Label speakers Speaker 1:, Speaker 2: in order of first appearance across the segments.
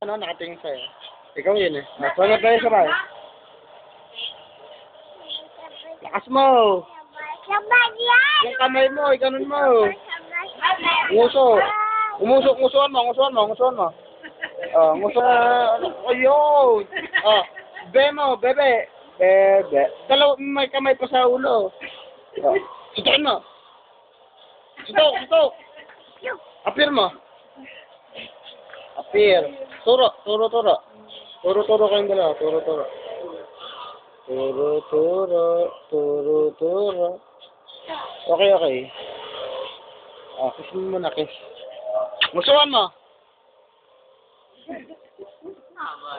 Speaker 1: no? Nakatingin sa'yo. Ikaw yun eh. Sunod tayo sabay. Lakas mo!
Speaker 2: Sabay yan!
Speaker 1: Yung kamay mo, ikanon mo. Nguso. Ngusuan mo. Oh, nguso. Ayun! Oh, bebe. May kamay pa sa ulo. Oh. Sutukin mo. Sutok. Apir mo. Apir. Turo. Turo kayong dalawa. Turo. Okay. Ah, kiss mo muna, kiss. Ngusuan mo.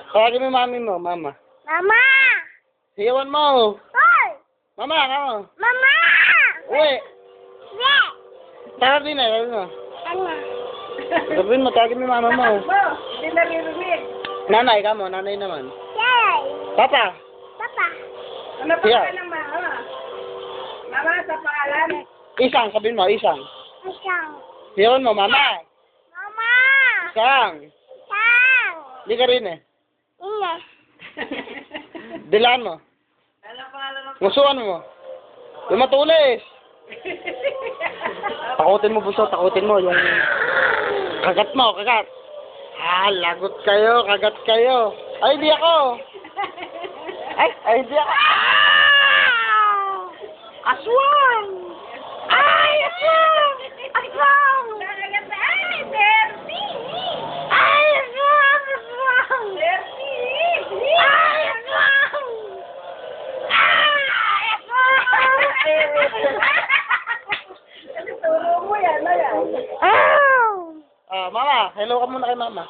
Speaker 1: Tawagin mo yung mami mo, mama.
Speaker 2: Mama!
Speaker 1: Hiyawan mo.
Speaker 2: Hoy!
Speaker 1: Mama.
Speaker 2: Mama!
Speaker 1: Uwi.
Speaker 2: Be!
Speaker 1: Tawagin na.
Speaker 2: Ano?
Speaker 1: Sabihin mo, tawagin mo yung mama mo.
Speaker 3: Hindi naririnig.
Speaker 1: Nanay ka mo, nanay naman.
Speaker 2: Yay!
Speaker 1: Papa.
Speaker 2: Papa!
Speaker 3: Ano pangalan ng mama? Mama, sa pangalan?
Speaker 1: Isang, sabihin mo, isang.
Speaker 2: Isang!
Speaker 1: Hiyawan mo, mama.
Speaker 2: Mama!
Speaker 1: Isang.
Speaker 2: Isang!
Speaker 1: Hindi ka rin eh.
Speaker 2: Ine!
Speaker 1: Dilaan mo.
Speaker 3: Ano pangalan ng
Speaker 1: Ngusuan mo. Yung matulis. Takutin mo, buso. Takutin mo. Yung kagat mo. Ah, lagot kayo. Kagat kayo. Ay, hindi ako. Ay, hindi ako. Aswang!
Speaker 2: Ay! Aswang! Aswang!
Speaker 3: Ay, Bertie!
Speaker 2: Ay! Aswang! Aswang!
Speaker 3: Bertie!
Speaker 2: Ay! Aswang! Ay! Aswang!
Speaker 3: Ano, turo mo yan, ano yan?
Speaker 2: Ow!
Speaker 1: Ah, mama. Hello ka muna kay mama.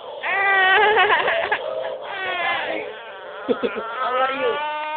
Speaker 3: How are you?